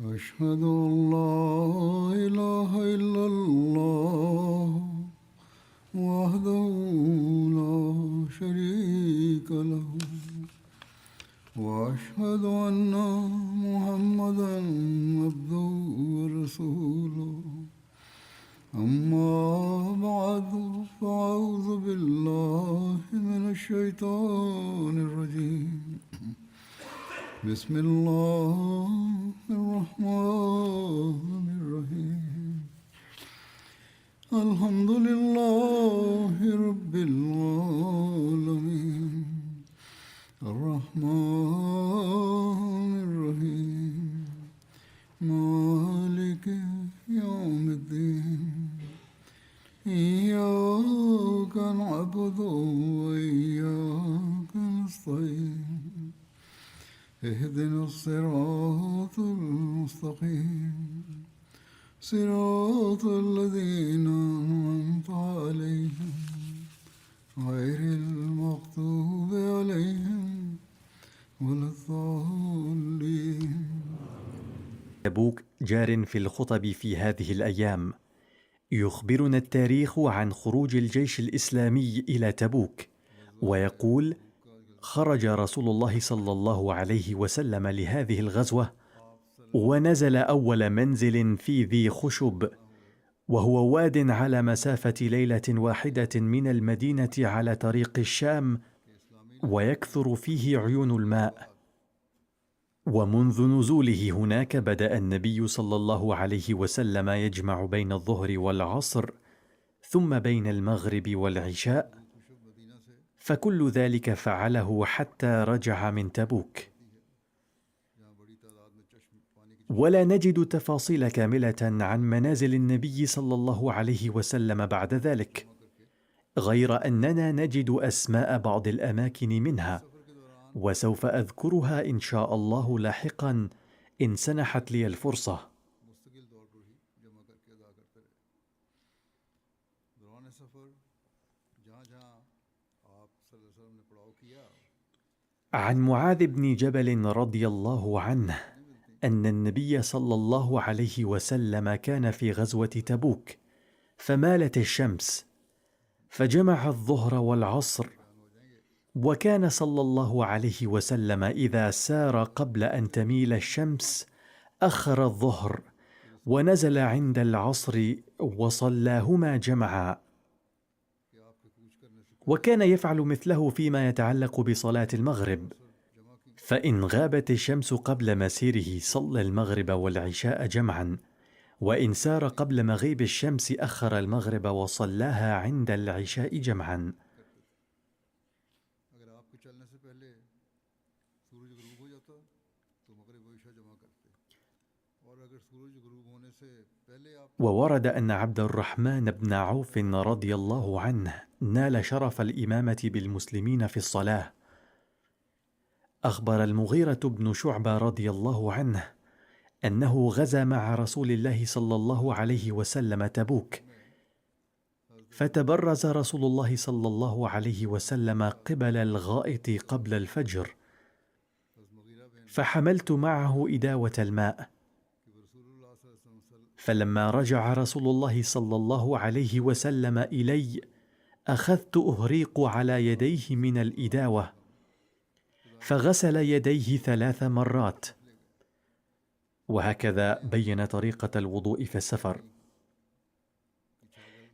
أشهد أن لا إله إلا الله وحده لا شريك له وأشهد أن محمدا عبده ورسوله أما بعد فأعوذ بالله من الشيطان الرجيم بسم الله الرحمن الرحيم الحمد لله رب العالمين الرحمن الرحيم مالك يوم الدين إياك نعبد وإياك نستعين اهدنا الصراط المستقيم صراط الذين أنعمت عليهم غير المغضوب عليهم ولا الضالين. تبوك جار في الخطب في هذه الأيام. يخبرنا التاريخ عن خروج الجيش الإسلامي إلى تبوك، ويقول: خرج رسول الله صلى الله عليه وسلم لهذه الغزوة، ونزل أول منزل في ذي خشب، وهو واد على مسافة ليلة واحدة من المدينة على طريق الشام، ويكثر فيه عيون الماء. ومنذ نزوله هناك بدأ النبي صلى الله عليه وسلم يجمع بين الظهر والعصر، ثم بين المغرب والعشاء، فكل ذلك فعله حتى رجع من تبوك. ولا نجد تفاصيل كاملة عن منازل النبي صلى الله عليه وسلم بعد ذلك، غير أننا نجد أسماء بعض الأماكن منها، وسوف أذكرها إن شاء الله لاحقا إن سنحت لي الفرصة. عن معاذ بن جبل رضي الله عنه أن النبي صلى الله عليه وسلم كان في غزوة تبوك، فمالت الشمس فجمع الظهر والعصر، وكان صلى الله عليه وسلم إذا سار قبل أن تميل الشمس أخر الظهر ونزل عند العصر وصلاهما جمعا، وكان يفعل مثله فيما يتعلق بصلاة المغرب، فإن غابت الشمس قبل مسيره صلى المغرب والعشاء جمعا، وإن سار قبل مغيب الشمس أخر المغرب وصلاها عند العشاء جمعا. وورد أن عبد الرحمن بن عوف رضي الله عنه نال شرف الإمامة بالمسلمين في الصلاة. أخبر المغيرة بن شعبة رضي الله عنه أنه غزا مع رسول الله صلى الله عليه وسلم تبوك، فتبرز رسول الله صلى الله عليه وسلم قبل الغائط قبل الفجر، فحملت معه إداوة الماء، فلما رجع رسول الله صلى الله عليه وسلم إلي أخذت أهريق على يديه من الإداوة، فغسل يديه 3 مرات، وهكذا بين طريقة الوضوء في السفر،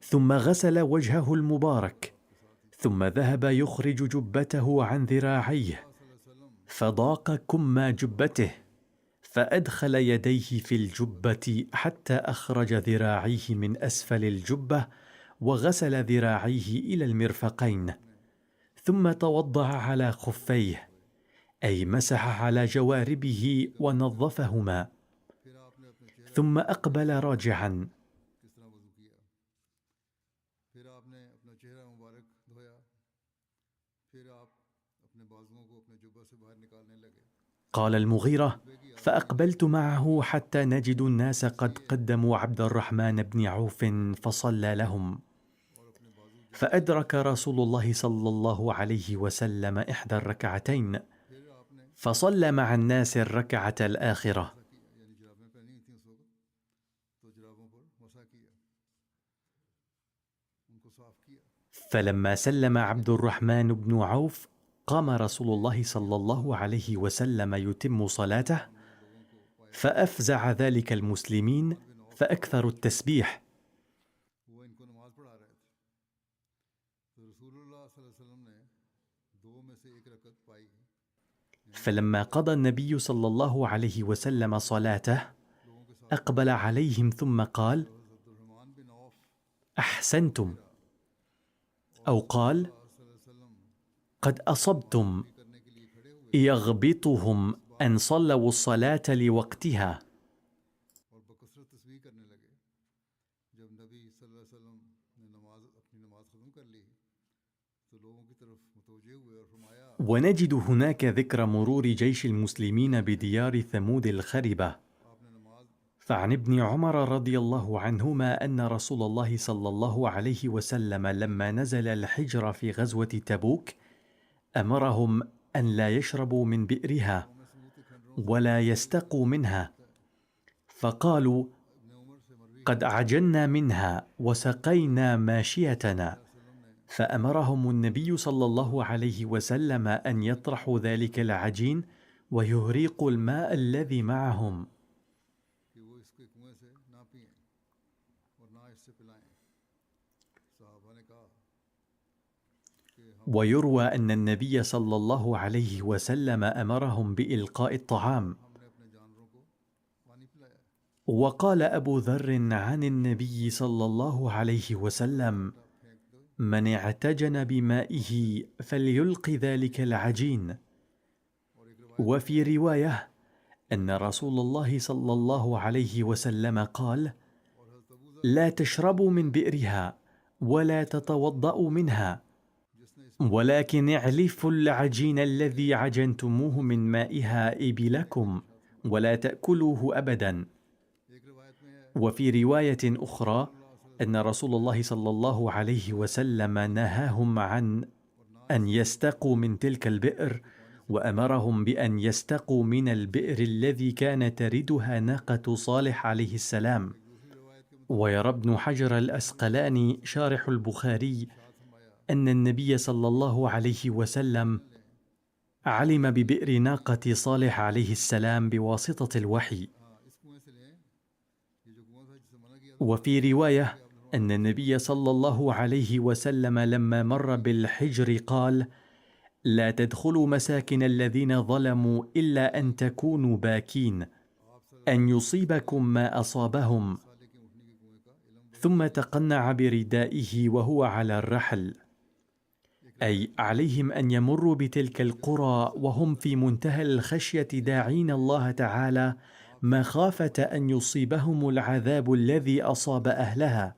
ثم غسل وجهه المبارك، ثم ذهب يخرج جبته عن ذراعيه، فضاق كم جبته، فأدخل يديه في الجبة حتى أخرج ذراعيه من أسفل الجبة، وغسل ذراعيه إلى المرفقين، ثم توضأ على خفيه، أي مسح على جواربه ونظفهما، ثم أقبل راجعا. قال المغيرة: فأقبلت معه حتى نجد الناس قد قدموا عبد الرحمن بن عوف فصلى لهم، فأدرك رسول الله صلى الله عليه وسلم إحدى الركعتين، فصلى مع الناس الركعة الآخرة، فلما سلم عبد الرحمن بن عوف قام رسول الله صلى الله عليه وسلم يتم صلاته، فأفزع ذلك المسلمين فأكثروا التسبيح. वो इनको नमाज पढ़ा रहे थे, तो रसूलुल्लाह सल्लल्लाहु अलैहि वसल्लम ने दो में से एक रकत पाई. فلما قضى النبي صلى الله عليه وسلم صلاته أقبل عليهم ثم قال: अब्दुर्रहमान बिन औफ أحسنتم، أو قال: قد أصبتم، करने के लिए खड़े हुए يغبطهم أن صلوا الصلاة لوقتها. और बकसरत तस्बीह करने लगे. जब नबी सल्लल्लाहु अलैहि वसल्लम ने अपनी नमाज खत्म कर ली तो लोगों की तरफ मुतवज्जे हुए और फरमाया. ونجد هناك ذكر مرور جيش المسلمين بديار ثمود الخربة. आपने नमाज فعن ابن عمر رضي الله عنهما أن رسول الله صلى الله عليه وسلم لما نزل الحجر في غزوة تبوك أمرهم أن لا يشربوا من بئرها ولا يستقوا منها، فقالوا: قد عجنا منها وسقينا ماشيتنا، فأمرهم النبي صلى الله عليه وسلم أن يطرحوا ذلك العجين ويهريقوا الماء الذي معهم. कि वो इसके कुएं से ना पिएं और ना इससे पिलाएं. सहाबा ने कहा कि हम ويروى أن النبي صلى الله عليه وسلم أمرهم بإلقاء الطعام. हमने अपने जानवरों को पानी पिलाया. وقال أبو ذر عن النبي صلى الله عليه وسلم: من اعتجن بمائه فليلق ذلك العجين. وفي رواية أن رسول الله صلى الله عليه وسلم قال: لا تشربوا من بئرها ولا تتوضأوا منها، ولكن اعلفوا العجين الذي عجنتموه من مائها إبلكم ولا تأكلوه أبدا. एक रिवायत में है وفي رواية أخرى أن رسول الله صلى الله عليه وسلم نهاهم عن أن يستقوا من تلك البئر، وأمرهم بأن يستقوا من البئر الذي كان تردها ناقة صالح عليه السلام. ويرى ابن حجر الأسقلاني شارح البخاري أن النبي صلى الله عليه وسلم علم ببئر ناقة صالح عليه السلام بواسطة الوحي. इस कुएं से लें, ये जो कुआं था जिसे मना किया था. وفي رواية أن النبي صلى الله عليه وسلم لما مر بالحجر قال: لا تدخلوا مساكن الذين ظلموا إلا أن تكونوا باكين أن يصيبكم ما أصابهم. ثم تقنع بردائه وهو على الرحل، أي عليهم أن يمروا بتلك القرى وهم في منتهى الخشية داعين الله تعالى مخافة أن يصيبهم العذاب الذي أصاب أهلها.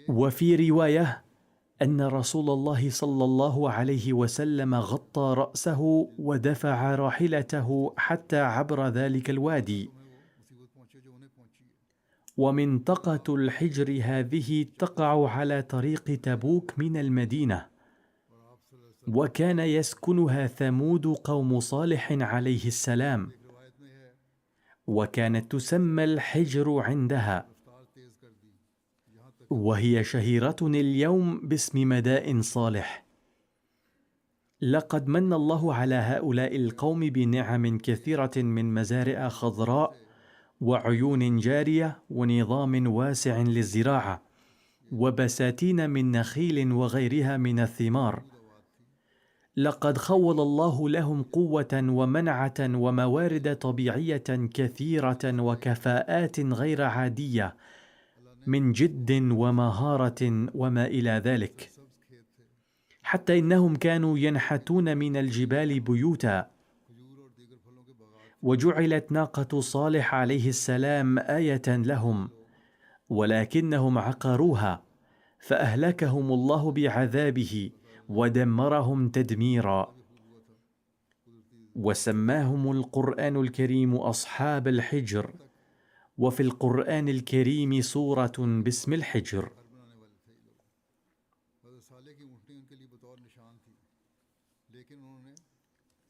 وفي رواية أن رسول الله صلى الله عليه وسلم غطى رأسه ودفع راحلته حتى عبر ذلك الوادي. मुसीबत पहुंचे जो उन्हें पहुंची है. ومنطقة الحجر هذه تقع على طريق تبوك من المدينة، وكان يسكنها ثمود قوم صالح عليه السلام، रिवायत में है وكانت تسمى الحجر عندها، रफ्तार तेज कर दी यहाँ तक وهي شهيرة اليوم باسم مدائن صالح. لقد من الله على هؤلاء القوم بنعم كثيرة من مزارع خضراء وعيون جارية ونظام واسع للزراعة وبساتين من نخيل وغيرها من الثمار. لقد خول الله لهم قوة ومنعة وموارد طبيعية كثيرة وكفاءات غير عادية من جد ومهارة وما إلى ذلك، حتى إنهم كانوا ينحتون من الجبال بيوتا. وجعلت ناقة صالح عليه السلام آية لهم، ولكنهم عقروها فأهلكهم الله بعذابه ودمرهم تدميرا. وسماهم القرآن الكريم أصحاب الحجر، وفي القرآن الكريم سورة باسم الحجر. हज़रत साले की ऊँटनी उनके लिए बतौर निशान थी, लेकिन उन्होंने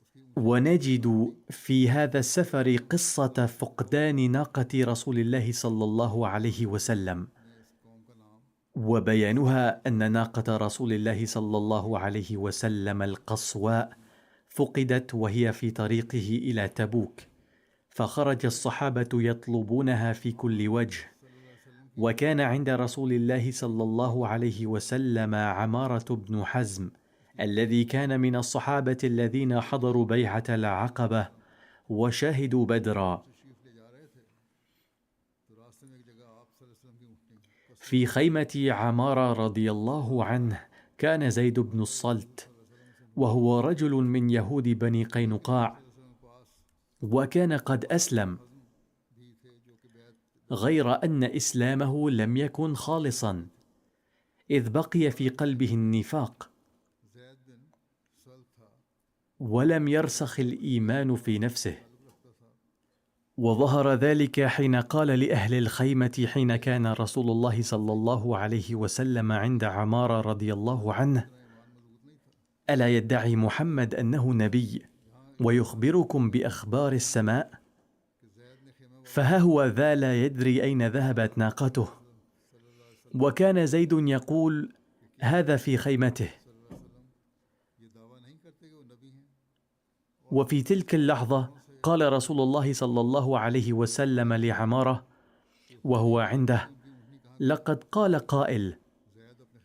उसकी ونجد في هذا السفر قصة فقدان ناقة رسول الله صلى الله عليه وسلم. इस कौम का नाम وبيانها أن ناقة رسول الله صلى الله عليه وسلم القصواء فقدت وهي في طريقه إلى تبوك، فخرج الصحابة يطلبونها في كل وجه. وكان عند رسول الله صلى الله عليه وسلم عمارة بن حزم الذي كان من الصحابة الذين حضروا بيعة العقبة وشهدوا بدرا. في خيمة عمارة رضي الله عنه كان زيد بن الصلت، وهو رجل من يهود بني قينقاع، وكان قد أسلم، غير أن إسلامه لم يكن خالصا، إذ بقي في قلبه النفاق، ولم يرسخ الإيمان في نفسه. وظهر ذلك حين قال لأهل الخيمة حين كان رسول الله صلى الله عليه وسلم عند عمارة رضي الله عنه: ألا يدعي محمد أنه نبي ويخبركم بأخبار السماء؟ فها هو ذا لا يدري أين ذهبت ناقته. وكان زيد يقول هذا في خيمته. وفي تلك اللحظة قال رسول الله صلى الله عليه وسلم لعمارة وهو عنده: لقد قال قائل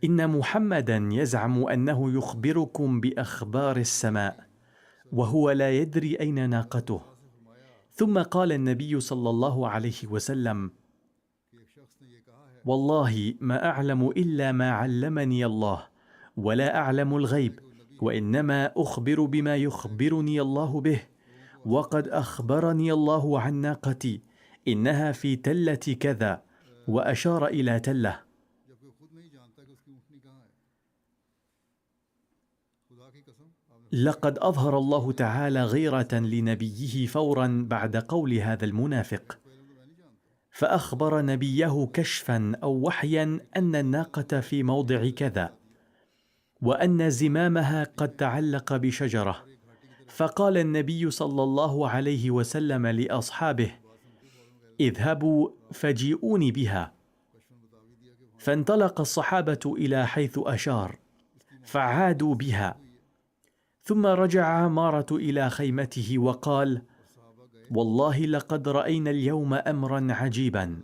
إن محمدا يزعم أنه يخبركم بأخبار السماء وهو لا يدري أين ناقته. ثم قال النبي صلى الله عليه وسلم: والله ما أعلم إلا ما علمني الله، ولا أعلم الغيب، وإنما أخبر بما يخبرني الله به، وقد أخبرني الله عن ناقتي إنها في تلة كذا، وأشار إلى تلة. لقد أظهر الله تعالى غيرة لنبيه فورا بعد قول هذا المنافق، فأخبر نبيه كشفا أو وحيا أن الناقة في موضع كذا، وأن زمامها قد تعلق بشجرة. فقال النبي صلى الله عليه وسلم لأصحابه: اذهبوا فجيئوني بها. فانطلق الصحابة إلى حيث أشار فعادوا بها. ثم رجع عمارة إلى خيمته وقال: والله لقد رأينا اليوم أمرا عجيبا.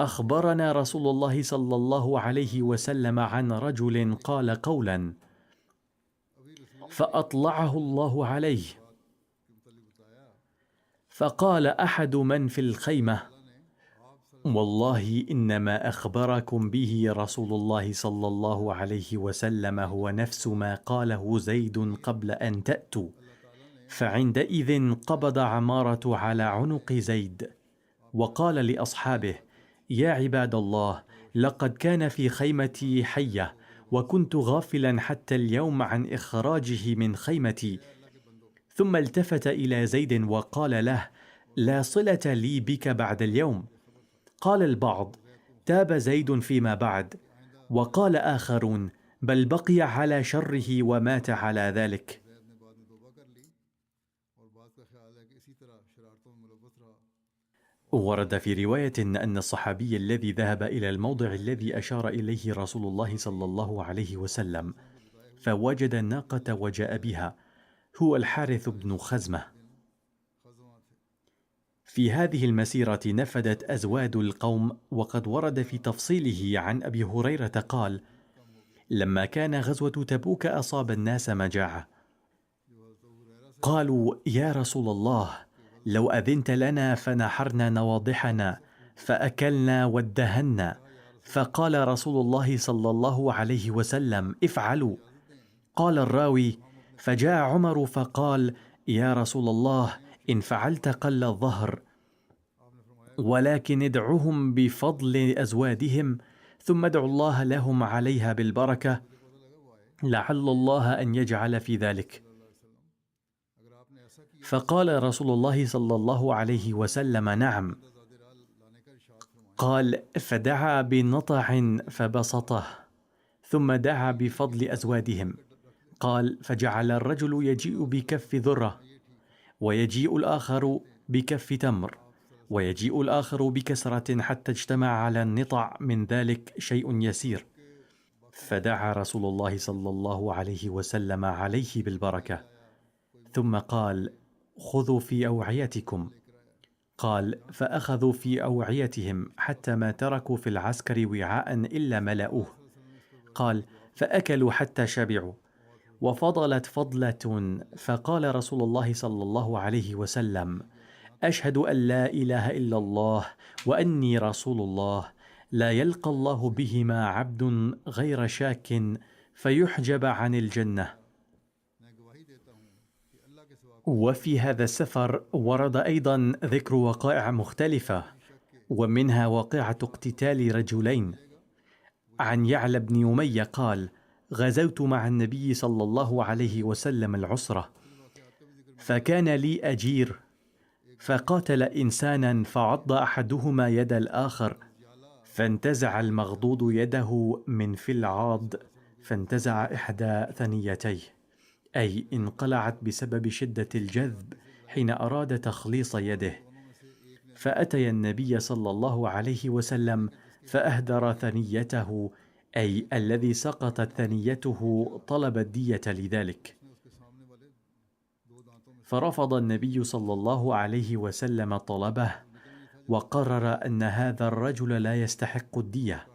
أخبرنا رسول الله صلى الله عليه وسلم عن رجل قال قولا فأطلعه الله عليه، فقال أحد من في الخيمة: والله إنما أخبركم به رسول الله صلى الله عليه وسلم هو نفس ما قاله زيد قبل أن تأتوا. فعندئذ قبض عمارة على عنق زيد وقال لأصحابه: يا عباد الله، لقد كان في خيمتي حية، وكنت غافلا حتى اليوم عن إخراجه من خيمتي. ثم التفت إلى زيد وقال له: لا صلة لي بك بعد اليوم. قال البعض: تاب زيد فيما بعد. وقال آخرون: بل بقي على شره ومات على ذلك. ورد في رواية أن الصحابي الذي ذهب إلى الموضع الذي أشار إليه رسول الله صلى الله عليه وسلم فوجد الناقة وجاء بها هو الحارث بن خزمة. في هذه المسيرة نفدت أزواد القوم. وقد ورد في تفصيله عن أبي هريرة قال: لما كان غزوة تبوك أصاب الناس مجاعة، قالوا: يا رسول الله، لو أذنت لنا فنحرنا نواضحنا فأكلنا وادهنا. فقال رسول الله صلى الله عليه وسلم: افعلوا. قال الراوي: فجاء عمر فقال: يا رسول الله، إن فعلت قل الظهر، ولكن ادعهم بفضل أزوادهم، ثم ادعوا الله لهم عليها بالبركة، لعل الله أن يجعل في ذلك. فقال رسول الله صلى الله عليه وسلم: نعم. قال: فدعا بنطع فبسطه، ثم دعا بفضل أزوادهم. قال: فجعل الرجل يجيء بكف ذرة، ويجيء الآخر بكف تمر، ويجيء الآخر بكسرة حتى اجتمع على النطع من ذلك شيء يسير، فدعا رسول الله صلى الله عليه وسلم عليه بالبركة، ثم قال: خذوا في أوعيتكم. قال: فأخذوا في أوعيتهم حتى ما تركوا في العسكر وعاء إلا ملأوه. قال: فأكلوا حتى شبعوا، وفضلت فضلة، فقال رسول الله صلى الله عليه وسلم: أشهد أن لا إله إلا الله وأني رسول الله، لا يلقى الله بهما عبد غير شاك فيحجب عن الجنة. وفي هذا السفر ورد أيضا ذكر وقائع مختلفة، ومنها واقعة اقتتال رجلين. عن يعلى بن أمية قال: غزوت مع النبي صلى الله عليه وسلم العسرة، فكان لي أجير، فقاتل إنسانا فعض أحدهما يد الآخر، فانتزع المغضوض يده من في العاض، فانتزع إحدى ثنيتيه، أي انقلعت بسبب شدة الجذب حين أراد تخليص يده، فأتي النبي صلى الله عليه وسلم فأهدر ثنيته، أي الذي سقطت ثنيته طلب الدية لذلك، فرفض النبي صلى الله عليه وسلم طلبه، وقرر أن هذا الرجل لا يستحق الدية،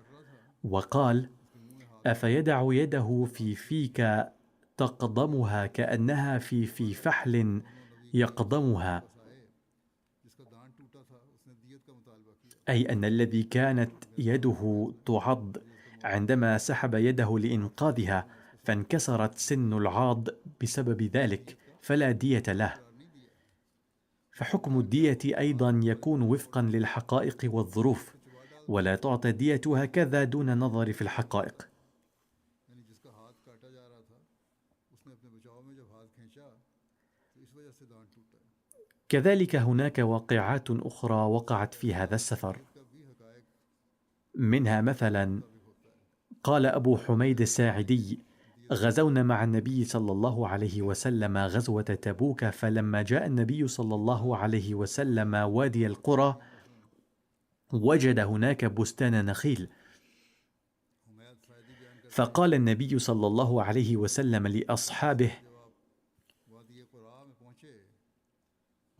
وقال: أفيدع يده في فيك تقضمها كأنها في فحل يقضمها، أي أن الذي كانت يده تعض عندما سحب يده لإنقاذها فانكسرت سن العاض بسبب ذلك، فلا دية له. فحكم الدية أيضا يكون وفقا للحقائق والظروف، ولا تعطى الدية هكذا دون نظر في الحقائق. كذلك هناك واقعات أخرى وقعت في هذا السفر، منها مثلا قال أبو حميد الساعدي: غزونا مع النبي صلى الله عليه وسلم غزوة تبوك، فلما جاء النبي صلى الله عليه وسلم وادي القرى وجد هناك بستان نخيل، فقال النبي صلى الله عليه وسلم لأصحابه: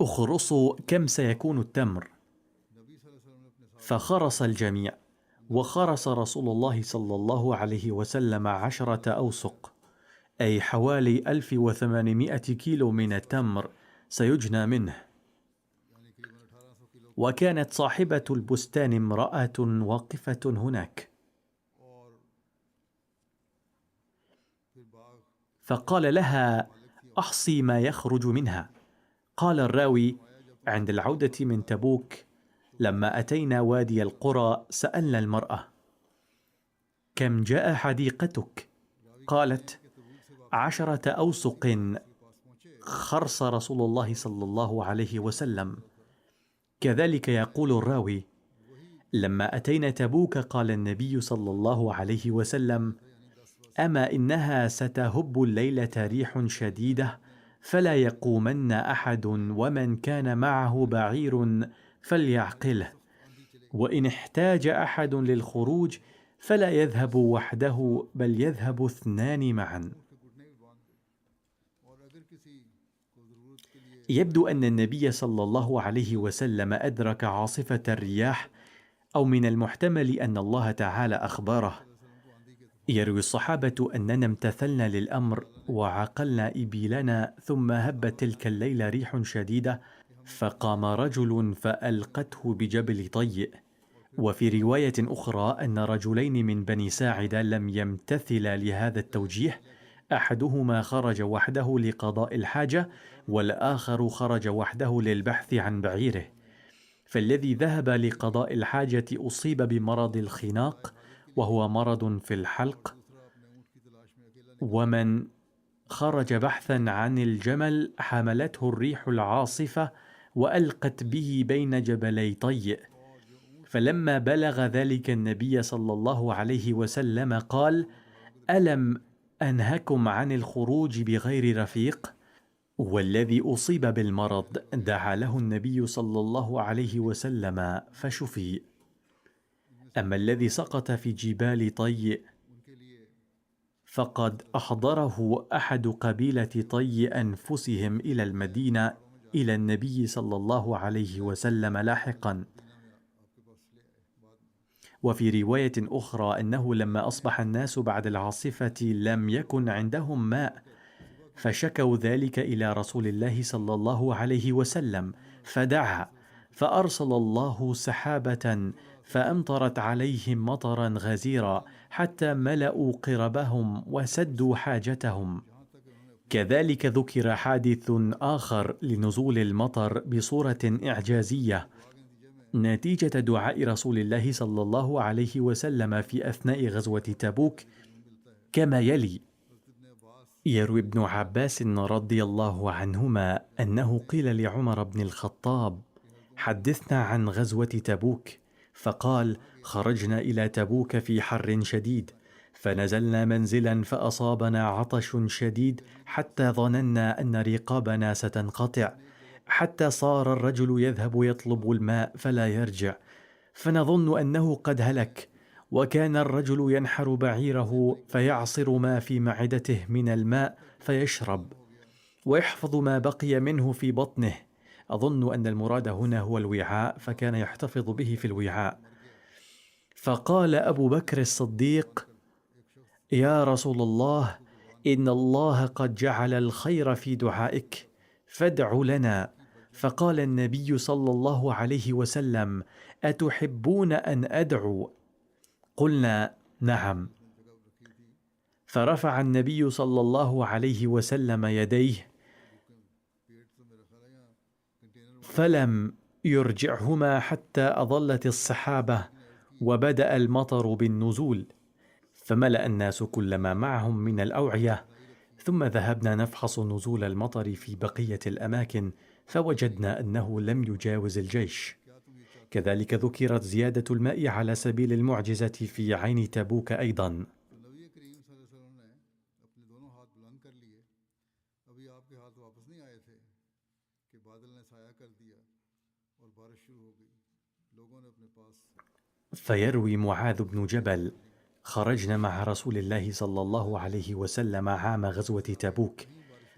اخرصوا كم سيكون التمر، فخرص الجميع، وخرص رسول الله صلى الله عليه وسلم 10 أوسق، أي حوالي 1800 كيلو من التمر سيجنى منه. وكانت صاحبة البستان امرأة واقفة هناك، فقال لها: أحصي ما يخرج منها. قال الراوي: عند العودة من تبوك لما أتينا وادي القرى سألنا المرأة: كم جاء حديقتك؟ قالت: 10 أوسق خرص رسول الله صلى الله عليه وسلم. كذلك يقول الراوي: لما أتينا تبوك قال النبي صلى الله عليه وسلم: أما إنها ستهب الليلة ريح شديدة فلا يقومن أحد، ومن كان معه بعير فليعقله، وإن احتاج أحد للخروج فلا يذهب وحده بل يذهب 2 معا. يبدو أن النبي صلى الله عليه وسلم أدرك عاصفة الرياح، أو من المحتمل أن الله تعالى أخبره. يروي الصحابة أننا امتثلنا للأمر وعقلنا إبيلنا، ثم هبت تلك الليلة ريح شديدة، فقام رجل فألقته بجبل طيء. وفي رواية أخرى أن رجلين من بني ساعدة لم يمتثلا لهذا التوجيه، أحدهما خرج وحده لقضاء الحاجة، والآخر خرج وحده للبحث عن بعيره، فالذي ذهب لقضاء الحاجة أصيب بمرض الخناق، وهو مرض في الحلق، ومن خرج بحثا عن الجمل حملته الريح العاصفة وألقت به بين جبلي طيء. فلما بلغ ذلك النبي صلى الله عليه وسلم قال: ألم أنهكم عن الخروج بغير رفيق؟ والذي أصيب بالمرض دعا له النبي صلى الله عليه وسلم فشفي. أما الذي سقط في جبال طي فقد أحضره أحد قبيلة طي أنفسهم إلى المدينة إلى النبي صلى الله عليه وسلم لاحقا. وفي رواية أخرى أنه لما أصبح الناس بعد العاصفة لم يكن عندهم ماء، فشكوا ذلك إلى رسول الله صلى الله عليه وسلم، فدعا فأرسل الله سحابة فأمطرت عليهم مطرا غزيرا حتى ملأوا قربهم وسدوا حاجتهم. كذلك ذكر حادث آخر لنزول المطر بصورة إعجازية نتيجة دعاء رسول الله صلى الله عليه وسلم في أثناء غزوة تبوك كما يلي: يروي ابن عباس رضي الله عنهما أنه قيل لعمر بن الخطاب: حدثنا عن غزوة تبوك، فقال: خرجنا إلى تبوك في حر شديد، فنزلنا منزلا فأصابنا عطش شديد حتى ظننا أن رقابنا ستنقطع، حتى صار الرجل يذهب يطلب الماء فلا يرجع، فنظن أنه قد هلك. وكان الرجل ينحر بعيره فيعصر ما في معدته من الماء فيشرب، ويحفظ ما بقي منه في بطنه. أظن أن المراد هنا هو الوعاء، فكان يحتفظ به في الوعاء. فقال أبو بكر الصديق: يا رسول الله، إن الله قد جعل الخير في دعائك، فادع لنا. فقال النبي صلى الله عليه وسلم: أتحبون أن أدعو؟ قلنا: نعم. فرفع النبي صلى الله عليه وسلم يديه فلم يرجعهما حتى أظلت السحابة وبدأ المطر بالنزول، فملأ الناس كل ما معهم من الأوعية، ثم ذهبنا نفحص نزول المطر في بقية الأماكن فوجدنا أنه لم يجاوز الجيش. كذلك ذكرت زيادة الماء على سبيل المعجزة في عين تبوك أيضا. فيروي معاذ بن جبل: خرجنا مع رسول الله صلى الله عليه وسلم عام غزوة تبوك،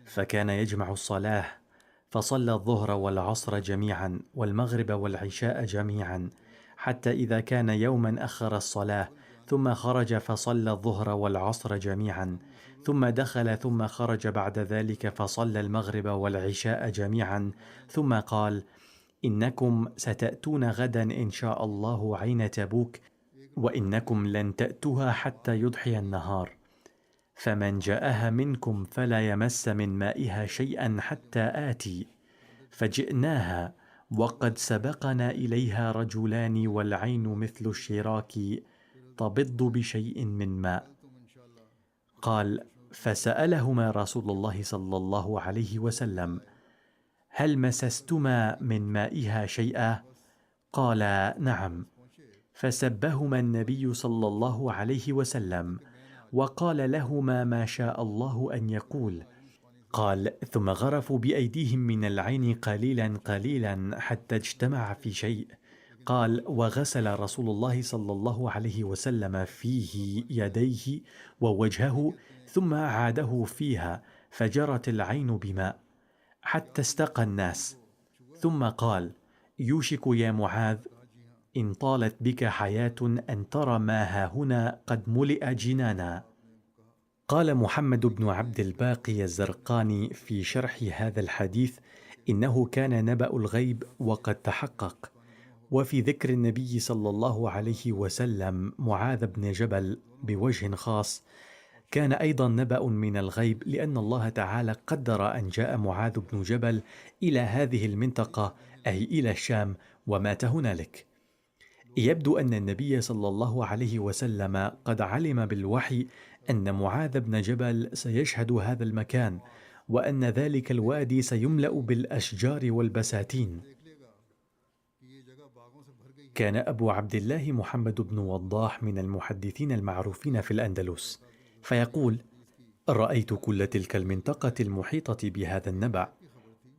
فكان يجمع الصلاة، فصلى الظهر والعصر جميعا والمغرب والعشاء جميعا، حتى إذا كان يوما أخر الصلاة، ثم خرج فصلى الظهر والعصر جميعا، ثم دخل ثم خرج بعد ذلك فصلى المغرب والعشاء جميعا، ثم قال: إنكم ستأتون غدا إن شاء الله عين تبوك، وإنكم لن تأتوها حتى يضحي النهار، فمن جاءها منكم فلا يمس من مائها شيئا حتى آتي. فجئناها وقد سبقنا إليها رجلان والعين مثل الشراك تبض بشيء من ماء. قال: فسألهما رسول الله صلى الله عليه وسلم: هل مسستما من مائها شيئا؟ قالا: نعم. فسبهما النبي صلى الله عليه وسلم وقال لهما ما شاء الله أن يقول. قال: ثم غرفوا بأيديهم من العين قليلا قليلا حتى اجتمع في شيء. قال: وغسل رسول الله صلى الله عليه وسلم فيه يديه ووجهه، ثم أعاده فيها، فجرت العين بماء حتى استقى الناس، ثم قال: يوشك يا معاذ إن طالت بك حياة أن ترى ما هاهنا قد ملئ جنانا. قال محمد بن عبد الباقي الزرقاني في شرح هذا الحديث: إنه كان نبأ الغيب وقد تحقق. وفي ذكر النبي صلى الله عليه وسلم معاذ بن جبل بوجه خاص، كان أيضا نبأ من الغيب، لأن الله تعالى قدر أن جاء معاذ بن جبل إلى هذه المنطقة، أي إلى الشام، ومات هنالك. يبدو أن النبي صلى الله عليه وسلم قد علم بالوحي أن معاذ بن جبل سيشهد هذا المكان، وأن ذلك الوادي سيملأ بالأشجار والبساتين. كان أبو عبد الله محمد بن وضاح من المحدثين المعروفين في الأندلس، فيقول: رأيت كل تلك المنطقة المحيطة بهذا النبع،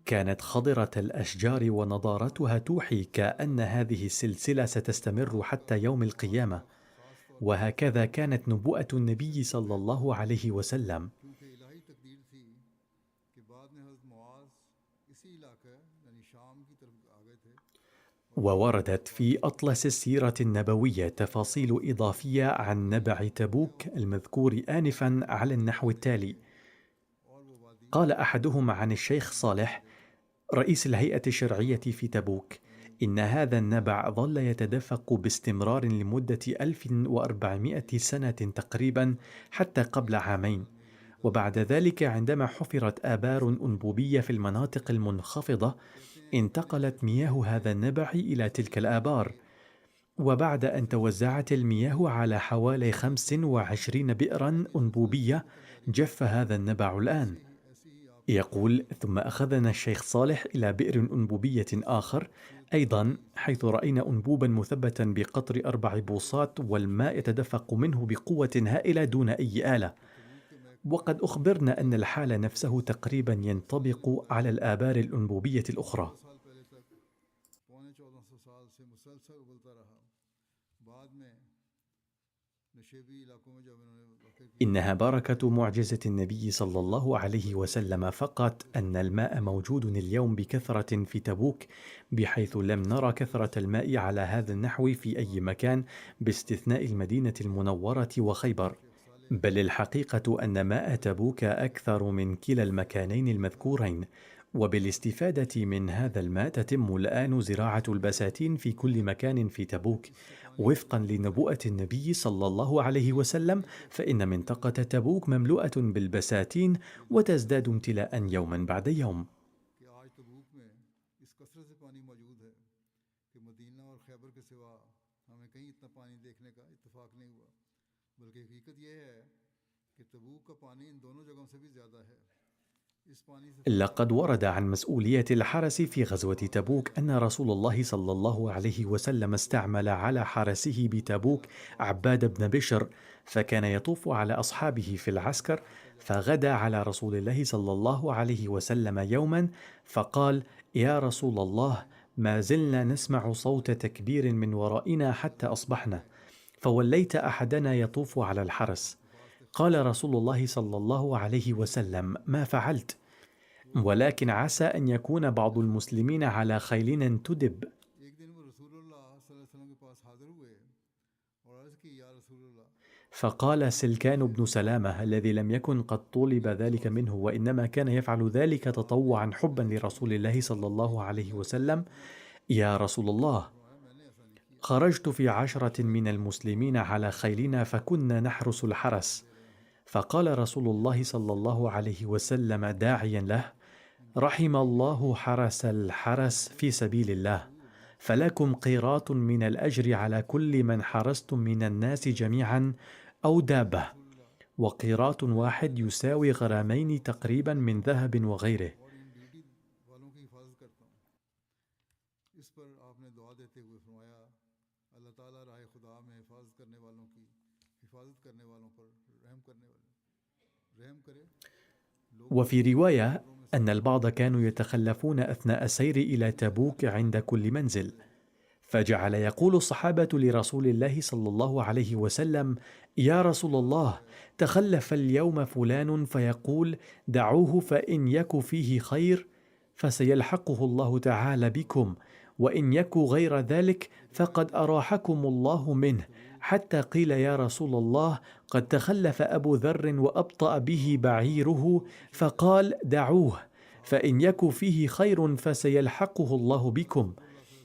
كانت خضرة الأشجار ونضارتها توحي كأن هذه السلسلة ستستمر حتى يوم القيامة، وهكذا كانت نبوءة النبي صلى الله عليه وسلم. क्योंकि इलाही तकदीर थी कि बाद में हज़रत मुआज़ इसी इलाके यानी शाम की तरफ आ गए थे। ووردت في أطلس السيرة النبوية تفاصيل إضافية عن نبع تبوك المذكور آنفا على النحو التالي: قال أحدهم عن الشيخ صالح رئيس الهيئة الشرعية في تبوك إن هذا النبع ظل يتدفق باستمرار لمدة 1400 سنة تقريبا حتى قبل عامين، وبعد ذلك عندما حفرت آبار أنبوبية في المناطق المنخفضة انتقلت مياه هذا النبع إلى تلك الآبار، وبعد أن توزعت المياه على حوالي 25 بئرا أنبوبية جف هذا النبع الآن. يقول: ثم أخذنا الشيخ صالح إلى بئر أنبوبية آخر أيضا، حيث رأينا أنبوبا مثبتا بقطر 4 بوصات والماء يتدفق منه بقوة هائلة دون أي آلة، وقد أخبرنا أن الحال نفسه تقريبا ينطبق على الآبار الأنبوبية الأخرى. إنها بركة معجزة النبي صلى الله عليه وسلم فقط أن الماء موجود اليوم بكثرة في تبوك، بحيث لم نرى كثرة الماء على هذا النحو في أي مكان باستثناء المدينة المنورة وخيبر، بل الحقيقة أن ماء تبوك أكثر من كلا المكانين المذكورين، وبالاستفادة من هذا الماء تتم الآن زراعة البساتين في كل مكان في تبوك. وفقا لنبوءة النبي صلى الله عليه وسلم فإن منطقة تبوك مملوءة بالبساتين وتزداد امتلاء يوما بعد يوم. لقد ورد عن مسؤولية الحرس في غزوة تبوك أن رسول الله صلى الله عليه وسلم استعمل على حرسه بتبوك عباد بن بشر، فكان يطوف على أصحابه في العسكر، فغدا على رسول الله صلى الله عليه وسلم يوما فقال: يا رسول الله، ما زلنا نسمع صوت تكبير من ورائنا حتى أصبحنا، فوليت أحدنا يطوف على الحرس. قال رسول الله صلى الله عليه وسلم: ما فعلت؟ ولكن عسى أن يكون بعض المسلمين على خيل تدب. فقال سلكان بن سلامة الذي لم يكن قد طلب ذلك منه وإنما كان يفعل ذلك تطوعا حبا لرسول الله صلى الله عليه وسلم: يا رسول الله، خرجت في 10 من المسلمين على خيلنا فكنا نحرس الحرس. فقال رسول الله صلى الله عليه وسلم داعيا له: رحم الله حرس الحرس في سبيل الله، فلكم قيراط من الأجر على كل من حرستم من الناس جميعا أو دابة، وقيراط واحد يساوي غرامين تقريبا من ذهب وغيره. وفي رواية أن البعض كانوا يتخلفون أثناء السير إلى تبوك عند كل منزل، فجعل يقول الصحابة لرسول الله صلى الله عليه وسلم: يا رسول الله، تخلف اليوم فلان، فيقول: دعوه فإن يك فيه خير فسيلحقه الله تعالى بكم، وإن يك غير ذلك فقد أراحكم الله منه، حتى قيل: يا رسول الله، قد تخلف أبو ذر وأبطأ به بعيره، فقال: دعوه فإن يك فيه خير فسيلحقه الله بكم،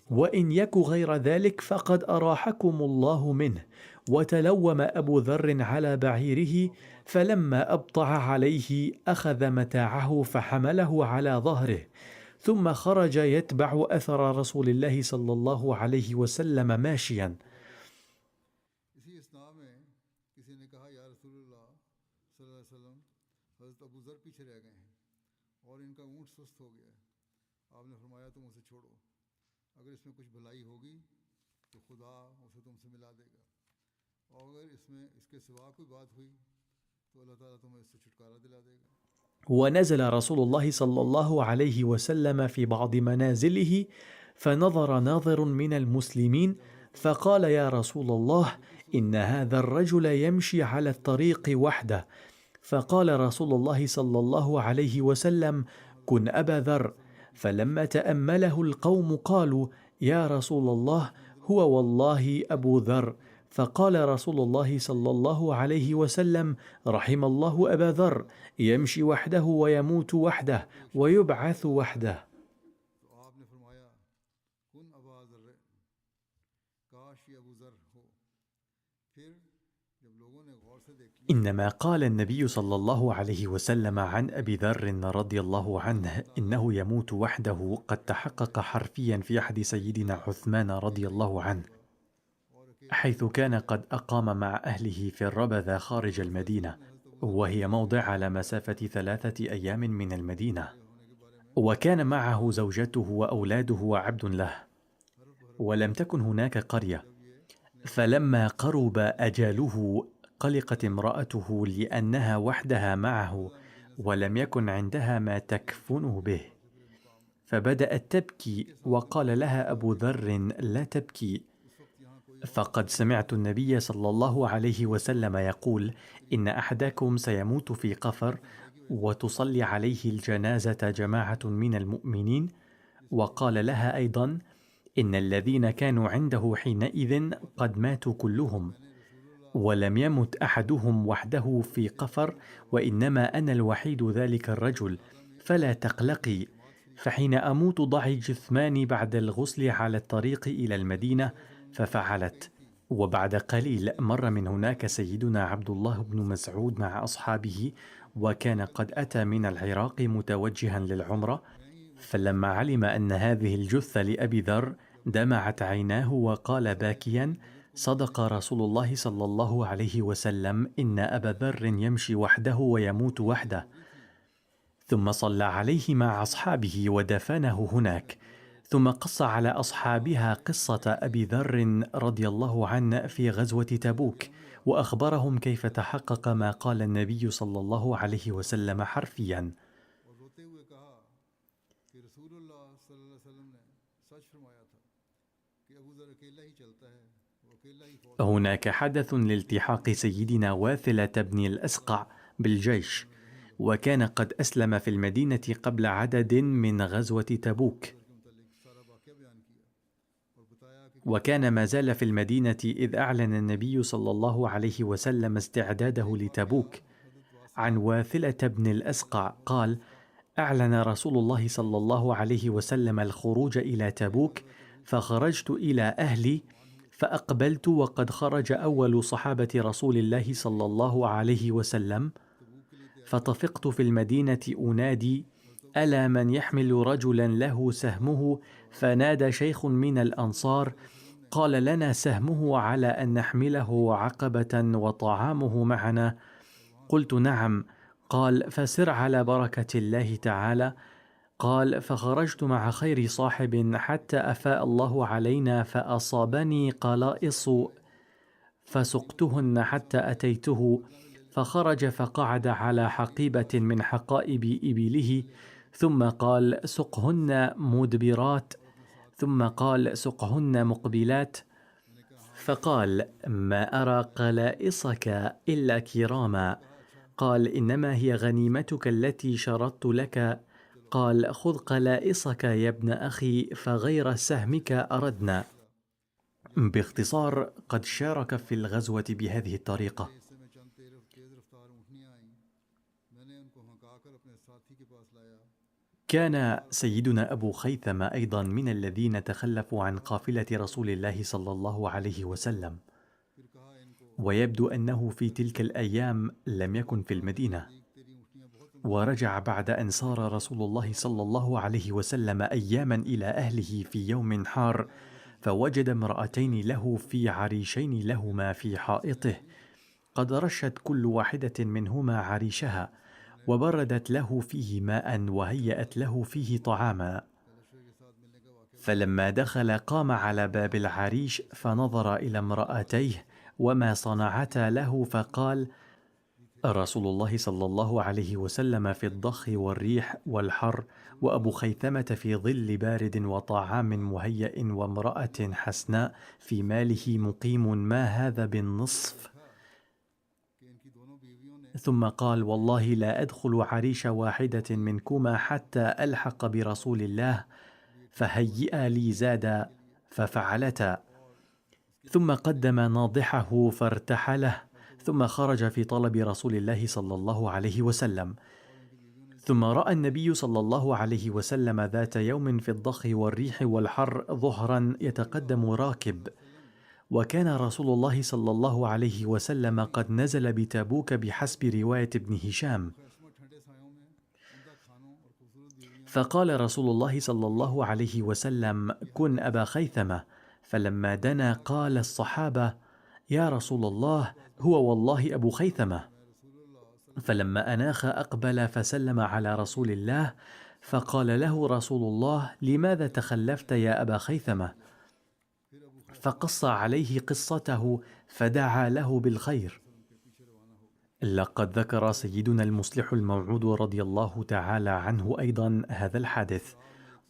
وإن يك غير ذلك فقد أراحكم الله منه. وتلوم أبو ذر على بعيره، فلما أبطأ عليه أخذ متاعه فحمله على ظهره، ثم خرج يتبع أثر رسول الله صلى الله عليه وسلم ماشيا. अगर इसमें कुछ भलाई होगी तो खुदा उसे तुमसे मिला देगा, और अगर इसमें इसके सिवा कोई बात हुई ونزل رسول الله صلى الله عليه وسلم في بعض منازله، فنظر ناظر من المسلمين فقال: يا رسول الله، إن هذا الرجل يمشي على الطريق وحده. فقال رسول الله صلى الله عليه وسلم: كن أبا ذر. فلما تأمله القوم قالوا: يا رسول الله، هو والله أبو ذر. فقال رسول الله صلى الله عليه وسلم: رحم الله أبا ذر، يمشي وحده ويموت وحده ويبعث وحده. إنما قال النبي صلى الله عليه وسلم عن أبي ذر رضي الله عنه إنه يموت وحده قد تحقق حرفيا في عهد سيدنا عثمان رضي الله عنه، حيث كان قد أقام مع أهله في الربذة خارج المدينة، وهي موضع على مسافة 3 أيام من المدينة، وكان معه زوجته وأولاده وعبد له، ولم تكن هناك قرية. فلما قرب أجله قلقت امرأته لأنها وحدها معه ولم يكن عندها ما تكفنه به، فبدأت تبكي، وقال لها أبو ذر: لا تبكي، فقد سمعت النبي صلى الله عليه وسلم يقول: إن أحدكم سيموت في قفر وتصلي عليه الجنازة جماعة من المؤمنين. وقال لها أيضا: إن الذين كانوا عنده حينئذ قد ماتوا كلهم، ولم يمت أحدهم وحده في قفر، وإنما أنا الوحيد ذلك الرجل، فلا تقلقي، فحين أموت ضعي جثماني بعد الغسل على الطريق إلى المدينة. ففعلت. وبعد قليل مر من هناك سيدنا عبد الله بن مسعود مع أصحابه، وكان قد أتى من العراق متوجها للعمرة، فلما علم أن هذه الجثة لأبي ذر دمعت عيناه وقال باكيا: صدق رسول الله صلى الله عليه وسلم، إن أبا ذر يمشي وحده ويموت وحده. ثم صلى عليه مع أصحابه ودفنه هناك، ثم قص على أصحابها قصة أبي ذر رضي الله عنه في غزوة تبوك، وأخبرهم كيف تحقق ما قال النبي صلى الله عليه وسلم حرفيا. هناك حدث لالتحاق سيدنا واثلة بن الأسقع بالجيش، وكان قد أسلم في المدينة قبل عدد من غزوة تبوك، وكان ما زال في المدينة إذ أعلن النبي صلى الله عليه وسلم استعداده لتبوك. عن واثلة بن الأسقع قال: أعلن رسول الله صلى الله عليه وسلم الخروج إلى تبوك، فخرجت إلى أهلي فأقبلت وقد خرج أول صحابة رسول الله صلى الله عليه وسلم، فطفقت في المدينة أنادي: ألا من يحمل رجلا له سهمه؟ فنادى شيخ من الأنصار: قال لنا سهمه على أن نحمله عقبة وطعامه معنا؟ قلت: نعم. قال: فسر على بركة الله تعالى. قال: فخرجت مع خير صاحب حتى أفاء الله علينا، فأصابني قلائص فسقتهن حتى أتيته، فخرج فقعد على حقيبة من حقائب إبله، ثم قال: سقهن مدبرات، ثم قال: سقهن مقبلات. فقال: ما أرى قلائصك إلا كراما. قال: إنما هي غنيمتك التي شرطت لك. قال: خذ قلائصك يا ابن أخي، فغير سهمك أردنا. باختصار، قد شارك في الغزوة بهذه الطريقة. كان سيدنا أبو خيثمة أيضا من الذين تخلفوا عن قافلة رسول الله صلى الله عليه وسلم، ويبدو أنه في تلك الأيام لم يكن في المدينة، ورجع بعد أن سار رسول الله صلى الله عليه وسلم أياما إلى أهله في يوم حار، فوجد امرأتين له في عريشين لهما في حائطه، قد رشت كل واحدة منهما عريشها، وبردت له فيه ماء وهيأت له فيه طعاما. فلما دخل قام على باب العريش فنظر إلى امرأتيه وما صنعتا له، فقال: رسول الله صلى الله عليه وسلم في الضخ والريح والحر، وأبو خيثمة في ظل بارد وطعام مهيأ وامرأة حسناء في ماله مقيم، ما هذا بالنصف؟ ثم قال: والله لا أدخل عريش واحدة منكما حتى ألحق برسول الله، فهيئا لي زادا، ففعلتا. ثم قدم ناضحه فارتحله، ثم خرج في طلب رسول الله صلى الله عليه وسلم. ثم رأى النبي صلى الله عليه وسلم ذات يوم في الضخ والريح والحر ظهرا يتقدم راكب، وكان رسول الله صلى الله عليه وسلم قد نزل بتبوك بحسب رواية ابن هشام. فقال رسول الله صلى الله عليه وسلم: كن أبا خيثمة. فلما دنا قال الصحابة: يا رسول الله، هو والله أبو خيثمة. فلما أناخ أقبل فسلم على رسول الله، فقال له رسول الله: لماذا تخلفت يا أبا خيثمة؟ فقص عليه قصته فدعا له بالخير. لقد ذكر سيدنا المصلح الموعود رضي الله تعالى عنه أيضا هذا الحادث،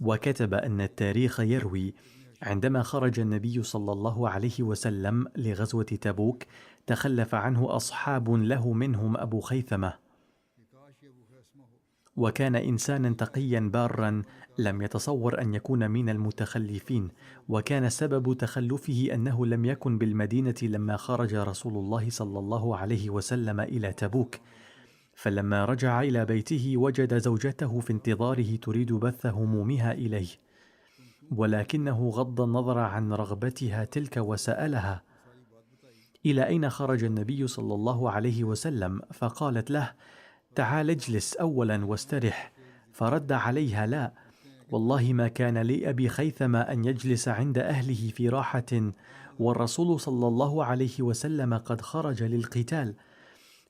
وكتب أن التاريخ يروي: عندما خرج النبي صلى الله عليه وسلم لغزوة تبوك تخلف عنه أصحاب له منهم أبو خيثمة، وكان إنسانا تقيا بارا لم يتصور أن يكون من المتخلفين، وكان سبب تخلفه أنه لم يكن بالمدينة لما خرج رسول الله صلى الله عليه وسلم إلى تبوك. فلما رجع إلى بيته وجد زوجته في انتظاره تريد بث همومها إليه، ولكنه غض النظر عن رغبتها تلك وسألها: إلى أين خرج النبي صلى الله عليه وسلم؟ فقالت له: تعال اجلس أولا واسترح. فرد عليها: لا، والله ما كان لأبي خيثمة أن يجلس عند أهله في راحة، والرسول صلى الله عليه وسلم قد خرج للقتال.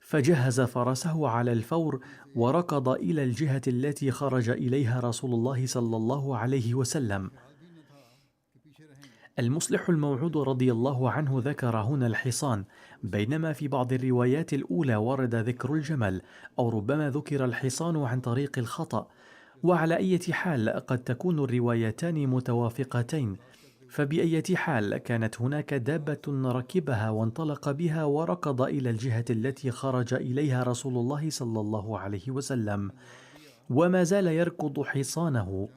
فجهز فرسه على الفور وركض إلى الجهة التي خرج إليها رسول الله صلى الله عليه وسلم. المصلح الموعود رضي الله عنه ذكر هنا الحصان، بينما في بعض الروايات الأولى ورد ذكر الجمل، أو ربما ذكر الحصان عن طريق الخطأ. وعلى أي حال قد تكون الروايتان متوافقتين، فبأية حال كانت هناك دابة ركبها وانطلق بها وركض إلى الجهة التي خرج إليها رسول الله صلى الله عليه وسلم، وما زال يركض حصانه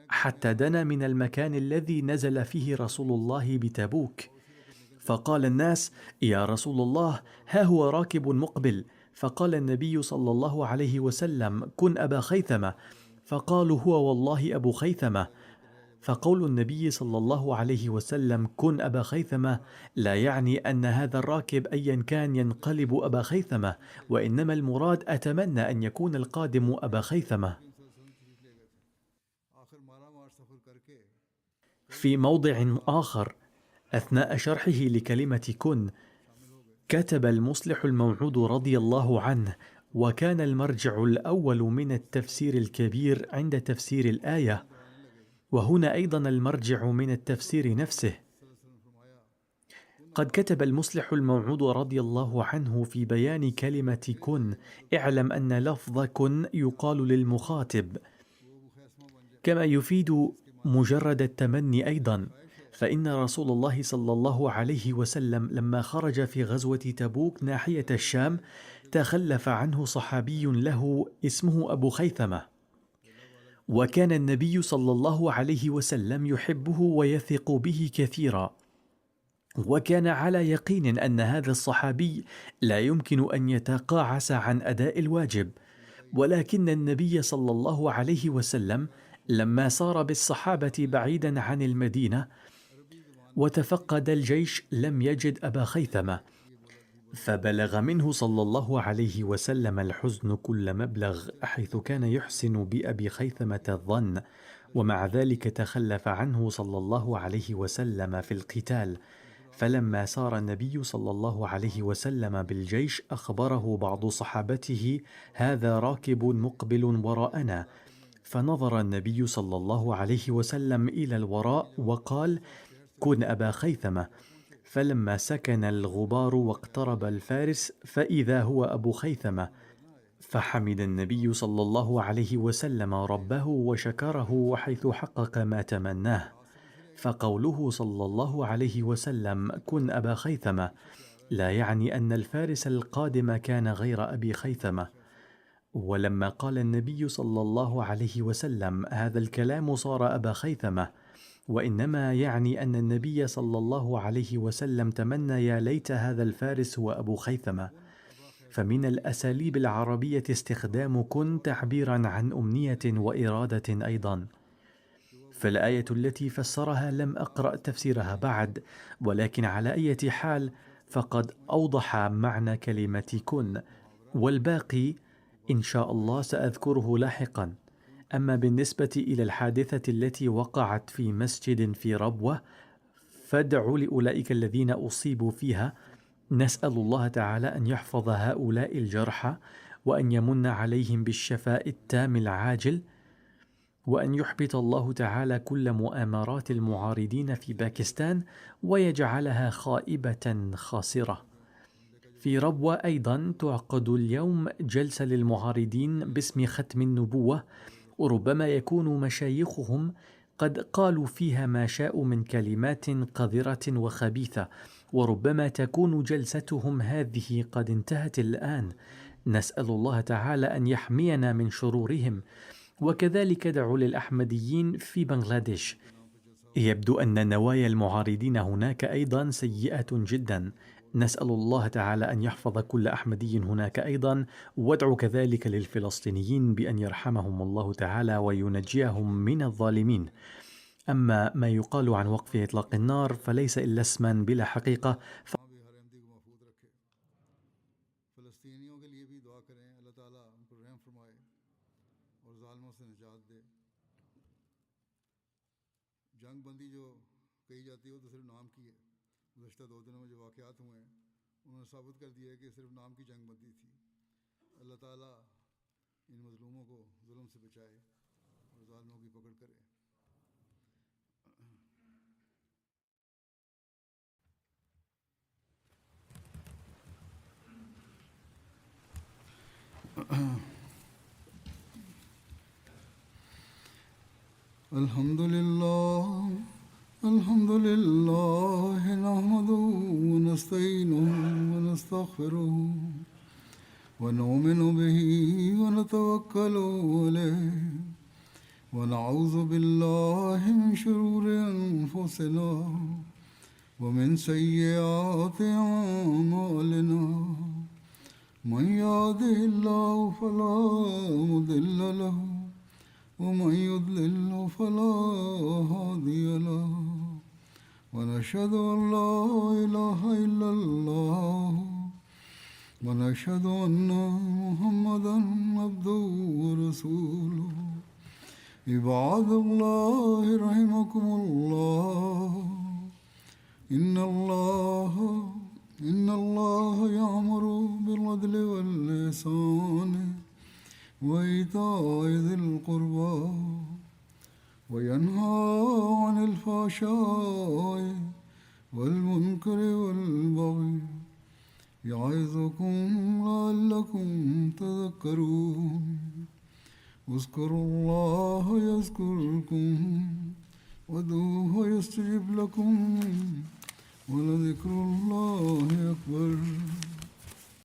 حتى دنا من المكان الذي نزل فيه رسول الله بتبوك. فقال الناس: يا رسول الله، ها هو راكب مقبل. فقال النبي صلى الله عليه وسلم: كن أبا خيثمة. فقالوا: هو والله أبو خيثمة. فقول النبي صلى الله عليه وسلم: كن أبا خيثمة لا يعني أن هذا الراكب أيا كان ينقلب أبا خيثمة، وإنما المراد: أتمنى أن يكون القادم أبا خيثمة. في موضع آخر أثناء شرحه لكلمة كن كتب المصلح الموعود رضي الله عنه: وكان المرجع الأول من التفسير الكبير عند تفسير الآية، وهنا أيضا المرجع من التفسير نفسه. قد كتب المصلح الموعود رضي الله عنه في بيان كلمة كن: اعلم أن لفظ كن يقال للمخاطب، كما يفيد مجرد التمني أيضا، فإن رسول الله صلى الله عليه وسلم لما خرج في غزوة تبوك ناحية الشام تخلف عنه صحابي له اسمه أبو خيثمة، وكان النبي صلى الله عليه وسلم يحبه ويثق به كثيرا، وكان على يقين أن هذا الصحابي لا يمكن أن يتقاعس عن أداء الواجب. ولكن النبي صلى الله عليه وسلم لما سار بالصحابة بعيدا عن المدينة وتفقد الجيش لم يجد أبا خيثمة، فبلغ منه صلى الله عليه وسلم الحزن كل مبلغ، حيث كان يحسن بأبي خيثمة الظن، ومع ذلك تخلف عنه صلى الله عليه وسلم في القتال. فلما سار النبي صلى الله عليه وسلم بالجيش أخبره بعض صحابته: هذا راكب مقبل وراءنا. فنظر النبي صلى الله عليه وسلم إلى الوراء وقال: كن أبا خيثمة. فلما سكن الغبار واقترب الفارس فإذا هو أبو خيثمة، فحمد النبي صلى الله عليه وسلم ربه وشكره حيث حقق ما تمناه. فقوله صلى الله عليه وسلم كن أبا خيثمة لا يعني أن الفارس القادم كان غير أبي خيثمة. ولما قال النبي صلى الله عليه وسلم هذا الكلام صار أبا خيثمة، وإنما يعني أن النبي صلى الله عليه وسلم تمنى يا ليت هذا الفارس هو أبو خيثمة. فمن الأساليب العربية استخدام كن تعبيرا عن أمنية وإرادة أيضا. فالآية التي فسرها لم أقرأ تفسيرها بعد، ولكن على أي حال فقد أوضح معنى كلمة كن، والباقي إن شاء الله سأذكره لاحقا. أما بالنسبة إلى الحادثة التي وقعت في مسجد في ربوة فادعوا لأولئك الذين أصيبوا فيها، نسأل الله تعالى أن يحفظ هؤلاء الجرحى وأن يمن عليهم بالشفاء التام العاجل، وأن يحبط الله تعالى كل مؤامرات المعارضين في باكستان ويجعلها خائبة خاسرة. في ربوة أيضا تعقد اليوم جلسة للمعارضين باسم ختم النبوة، وربما يكون مشايخهم قد قالوا فيها ما شاءوا من كلمات قذرة وخبيثة، وربما تكون جلستهم هذه قد انتهت الآن. نسأل الله تعالى أن يحمينا من شرورهم. وكذلك دعوا للأحمديين في بنغلاديش. يبدو أن نوايا المعارضين هناك أيضا سيئة جدا. نسأل الله تعالى أن يحفظ كل أحمدي هناك أيضا، وادعوا كذلك للفلسطينيين بأن يرحمهم الله تعالى وينجيهم من الظالمين. أما ما يقال عن وقف إطلاق النار فليس إلا اسما بلا حقيقة. जंग बंदी जो कही जाती है वो तो सिर्फ नाम की है। गुज़श्ता 2 दिनों में जो वाक़यात हुए हैं उन्होंने साबित कर दिया है कि सिर्फ नाम की जंग बंदी थी। अल्लाह ताला इन मज़लूमों को जुल्म से बचाए और ज़ालिमों की पकड़ करे। الحمد لله نحمده ونستعينه ونستغفره ونؤمن به ونتوكل عليه ونعوذ بالله من شرور أنفسنا ومن سيئات أعمالنا. من يهده الله فلا مضل له ومن يضلل فلا هادي له. ونشهد أن لا إله إلا الله ونشهد أن محمدا عبده ورسوله. عباد الله رحمكم الله، إن الله يأمر بالعدل والإحسان وإيتاء ذي القربى وينهى عن الفحشاء والمنكر والبغي يعظكم لعلكم تذكرون. اذكروا الله يذكركم وادعوه يستجب لكم ولذكر الله أكبر.